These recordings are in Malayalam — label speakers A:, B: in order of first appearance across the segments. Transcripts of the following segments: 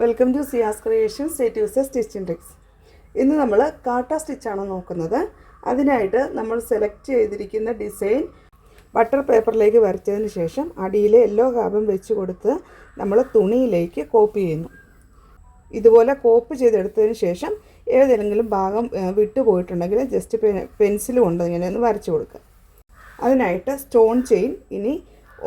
A: Welcome to Siya's creation statues stitching tricks. ഇന്ന് നമ്മൾ കാട്ട സ്റ്റിച്ചാണ് നോക്കുന്നത്. അതിനായിട്ട് നമ്മൾ സെലക്ട് ചെയ്തിരിക്കുന്ന ഡിസൈൻ ബട്ടർ പേപ്പറിലേക്ക് വരച്ചതിന് ശേഷം അടിയിലെ യെല്ലോ കാബം വെച്ച് കൊടുത്ത് നമ്മൾ തുണിയിലേക്ക് കോപ്പി ചെയ്യുന്നു. ഇതുപോലെ കോപ്പി ചെയ്തെടുത്തതിന് ശേഷം ഏതെങ്കിലും ഭാഗം വിട്ടുപോയിട്ടുണ്ടെങ്കിൽ ജസ്റ്റ് പെൻസിൽ കൊണ്ട് ഇങ്ങനെ ഒന്ന് വരച്ചു കൊടുക്കുക. അതിനായിട്ട് സ്റ്റോൺ ചെയിൻ ഇനി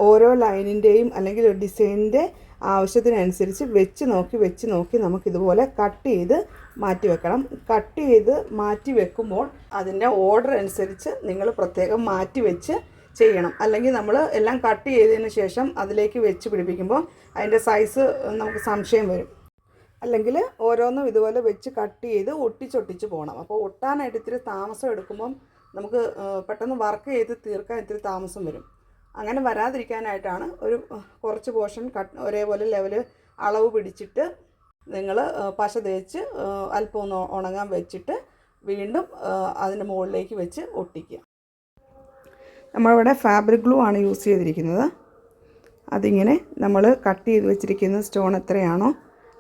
A: ഓരോ ലൈനിൻ്റെയും അല്ലെങ്കിൽ ഒരു ഡിസൈനിൻ്റെ ആവശ്യത്തിനനുസരിച്ച് വെച്ച് നോക്കി നമുക്കിതുപോലെ കട്ട് ചെയ്ത് മാറ്റി വെക്കണം. കട്ട് ചെയ്ത് മാറ്റി വെക്കുമ്പോൾ അതിൻ്റെ ഓർഡർ അനുസരിച്ച് നിങ്ങൾ പ്രത്യേകം മാറ്റി വെച്ച് ചെയ്യണം. അല്ലെങ്കിൽ നമ്മൾ എല്ലാം കട്ട് ചെയ്തതിന് ശേഷം അതിലേക്ക് വെച്ച് പിടിപ്പിക്കുമ്പോൾ അതിൻ്റെ സൈസ് നമുക്ക് സംശയം വരും. അല്ലെങ്കിൽ ഓരോന്നും ഇതുപോലെ വെച്ച് കട്ട് ചെയ്ത് ഒട്ടിച്ചൊട്ടിച്ച് പോകണം. അപ്പോൾ ഒട്ടാനായിട്ട് ഇത്തിരി താമസം എടുക്കുമ്പം നമുക്ക് പെട്ടെന്ന് വർക്ക് ചെയ്ത് തീർക്കാൻ ഇത്തിരി താമസം വരും. അങ്ങനെ വരാതിരിക്കാനായിട്ടാണ് ഒരു കുറച്ച് പോർഷൻ ഒരേപോലെ ലെവൽ അളവ് പിടിച്ചിട്ട് നിങ്ങൾ പശ തേച്ച് അല്പം ഒന്ന് ഉണങ്ങാൻ വെച്ചിട്ട് വീണ്ടും അതിൻ്റെ മുകളിലേക്ക് വെച്ച് ഒട്ടിക്കുക. നമ്മളിവിടെ ഫാബ്രിക് ഗ്ലൂ ആണ് യൂസ് ചെയ്തിരിക്കുന്നത്. അതിങ്ങനെ നമ്മൾ കട്ട് ചെയ്ത് വെച്ചിരിക്കുന്ന സ്റ്റോൺ എത്രയാണോ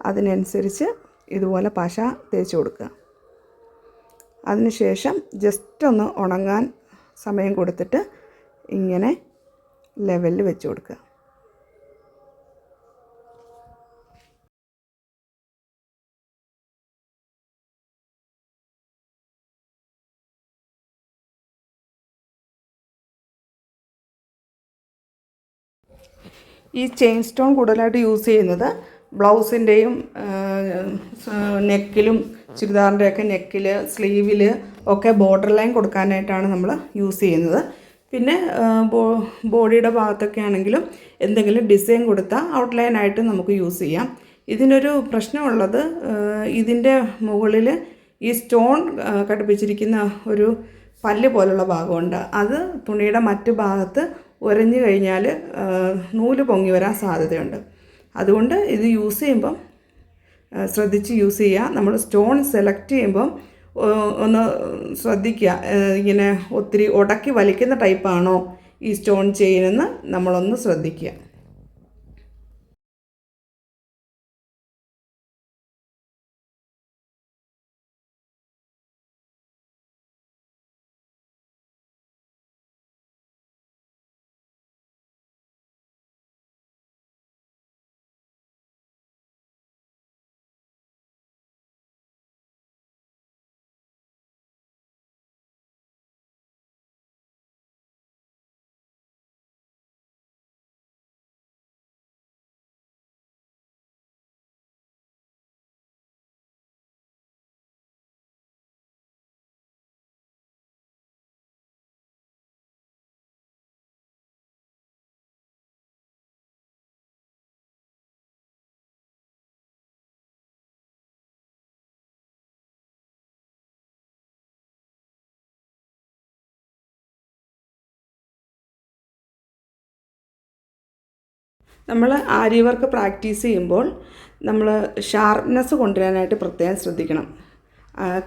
A: അതിനനുസരിച്ച് ഇതുപോലെ പശ തേച്ച് കൊടുക്കുക. അതിനുശേഷം ജസ്റ്റ് ഒന്ന് ഉണങ്ങാൻ സമയം കൊടുത്തിട്ട് ഇങ്ങനെ ലെവലിൽ വെച്ച് കൊടുക്കുക. ഈ ചെയിൻ സ്റ്റോൺ കൂടുതലായിട്ട് യൂസ് ചെയ്യുന്നത് ബ്ലൗസിൻ്റെയും നെക്കിലും ചുരിദാറിൻ്റെയൊക്കെ നെക്കിൽ സ്ലീവിൽ ഒക്കെ ബോർഡർ ലൈൻ കൊടുക്കാനായിട്ടാണ് നമ്മൾ യൂസ് ചെയ്യുന്നത്. പിന്നെ ബോഡിയുടെ ഭാഗത്തൊക്കെ ആണെങ്കിലും എന്തെങ്കിലും ഡിസൈൻ കൊടുത്താൽ ഔട്ട്ലൈനായിട്ട് നമുക്ക് യൂസ് ചെയ്യാം. ഇതിനൊരു പ്രശ്നമുള്ളത് ഇതിൻ്റെ മുകളിൽ ഈ സ്റ്റോൺ ഘടിപ്പിച്ചിരിക്കുന്ന ഒരു പല്ല് പോലുള്ള ഭാഗമുണ്ട്. അത് തുണിയുടെ മറ്റു ഭാഗത്ത് ഉരഞ്ഞു കഴിഞ്ഞാൽ നൂല് പൊങ്ങി വരാൻ സാധ്യതയുണ്ട്. അതുകൊണ്ട് ഇത് യൂസ് ചെയ്യുമ്പം ശ്രദ്ധിച്ച് യൂസ് ചെയ്യുക. നമ്മൾ സ്റ്റോൺ സെലക്ട് ചെയ്യുമ്പം ഒന്ന് ശ്രദ്ധിക്കുക, ഇങ്ങനെ ഒത്തിരി ഉടക്കി വലിക്കുന്ന ടൈപ്പാണോ ഈ സ്റ്റോൺ ചെയിനെന്ന് നമ്മളൊന്ന് ശ്രദ്ധിക്കുക. നമ്മൾ ആരി വർക്ക് പ്രാക്ടീസ് ചെയ്യുമ്പോൾ നമ്മൾ ഷാർപ്നെസ് കൊണ്ടുവരാനായിട്ട് പ്രത്യേകം ശ്രദ്ധിക്കണം.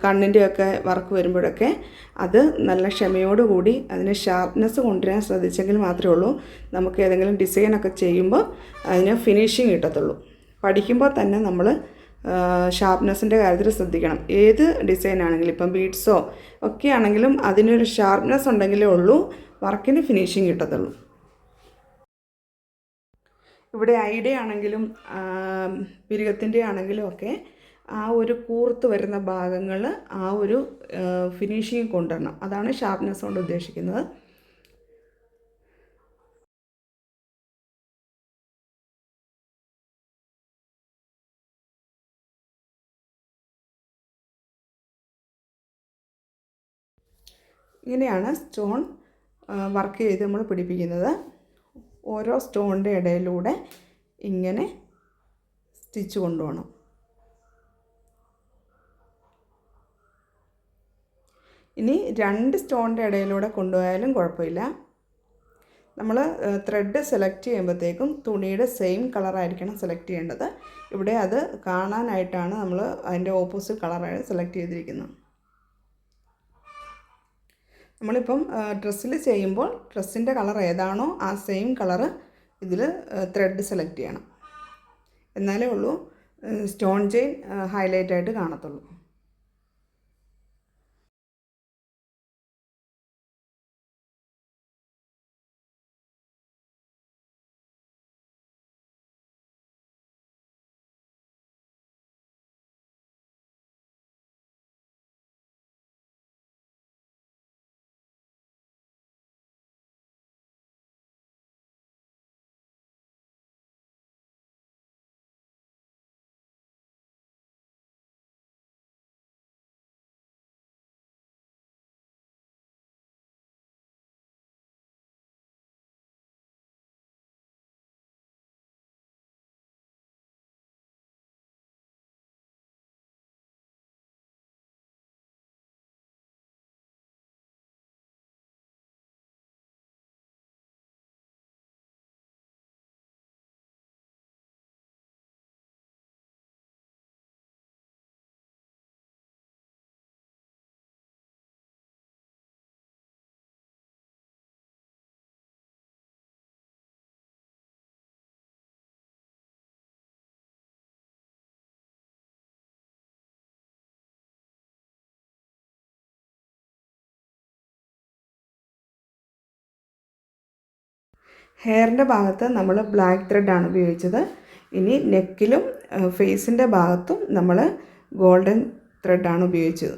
A: കണ്ണിൻ്റെയൊക്കെ വർക്ക് വരുമ്പോഴൊക്കെ അത് നല്ല ക്ഷമയോടുകൂടി അതിന് ഷാർപ്നെസ് കൊണ്ടുവരാൻ ശ്രദ്ധിച്ചെങ്കിൽ മാത്രമേ ഉള്ളൂ നമുക്ക് ഏതെങ്കിലും ഡിസൈനൊക്കെ ചെയ്യുമ്പോൾ അതിന് ഫിനിഷിങ് കിട്ടത്തുള്ളൂ. പഠിക്കുമ്പോൾ തന്നെ നമ്മൾ ഷാർപ്നെസ്സിൻ്റെ കാര്യത്തിൽ ശ്രദ്ധിക്കണം. ഏത് ഡിസൈൻ ആണെങ്കിലും ഇപ്പം ബീഡ്സോ ഒക്കെ ആണെങ്കിലും അതിനൊരു ഷാർപ്നെസ് ഉണ്ടെങ്കിലേ ഉള്ളൂ വർക്കിന് ഫിനിഷിങ് കിട്ടത്തുള്ളൂ. ഇവിടെ ഐഡിയ ആണെങ്കിലും പിരികത്തിൻ്റെ ആണെങ്കിലും ഒക്കെ ആ ഒരു കൂർത്ത് വരുന്ന ഭാഗങ്ങൾ ആ ഒരു ഫിനിഷിങ് കൊണ്ടുവരണം. അതാണ് ഷാർപ്നെസ് കൊണ്ട് ഉദ്ദേശിക്കുന്നത്. ഇങ്ങനെയാണ് സ്റ്റോൺ വർക്ക് ചെയ്ത് നമ്മൾ പിടിപ്പിക്കുന്നത്. ഓരോ സ്റ്റോണിൻ്റെ ഇടയിലൂടെ ഇങ്ങനെ സ്റ്റിച്ച് കൊണ്ടുപോകണം. ഇനി 2 സ്റ്റോണിൻ്റെ ഇടയിലൂടെ കൊണ്ടുപോയാലും കുഴപ്പമില്ല. നമ്മൾ ത്രെഡ് സെലക്ട് ചെയ്യുമ്പോഴത്തേക്കും തുണിയുടെ സെയിം കളറായിരിക്കണം സെലക്ട് ചെയ്യേണ്ടത്. ഇവിടെ അത് കാണാനായിട്ടാണ് നമ്മൾ അതിൻ്റെ ഓപ്പോസിറ്റ് കളറായി സെലക്ട് ചെയ്തിരിക്കുന്നത്. നമ്മളിപ്പം ഡ്രസ്സിൽ ചെയ്യുമ്പോൾ ഡ്രസ്സിൻ്റെ കളർ ഏതാണോ ആ സെയിം കളറ് ഇതിൽ ത്രെഡ് സെലക്ട് ചെയ്യണം. എന്നാലേ ഉള്ളൂ സ്റ്റോൺ ചെയിൻ ഹൈലൈറ്റ് ആയിട്ട് കാണത്തുള്ളൂ. ഹെയറിൻ്റെ ഭാഗത്ത് നമ്മൾ ബ്ലാക്ക് ത്രെഡാണ് ഉപയോഗിച്ചത്. ഇനി നെക്കിലും ഫേസിൻ്റെ ഭാഗത്തും നമ്മൾ ഗോൾഡൻ ത്രെഡാണ് ഉപയോഗിച്ചത്.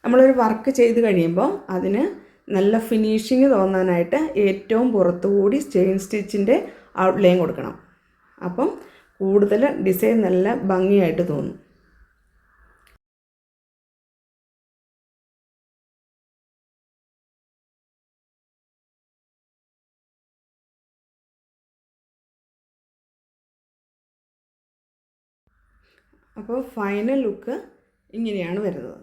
A: നമ്മളൊരു വർക്ക് ചെയ്ത് കഴിയുമ്പോൾ അതിന് നല്ല ഫിനിഷിങ് തോന്നാനായിട്ട് ഏറ്റവും പുറത്തുകൂടി ചെയിൻ സ്റ്റിച്ചിൻ്റെ ഔട്ട്ലൈൻ കൊടുക്കണം. അപ്പം കൂടുതൽ ഡിസൈൻ നല്ല ഭംഗിയായിട്ട് തോന്നും. അപ്പോൾ ഫൈനൽ ലുക്ക് ഇങ്ങനെയാണ് വരുന്നത്.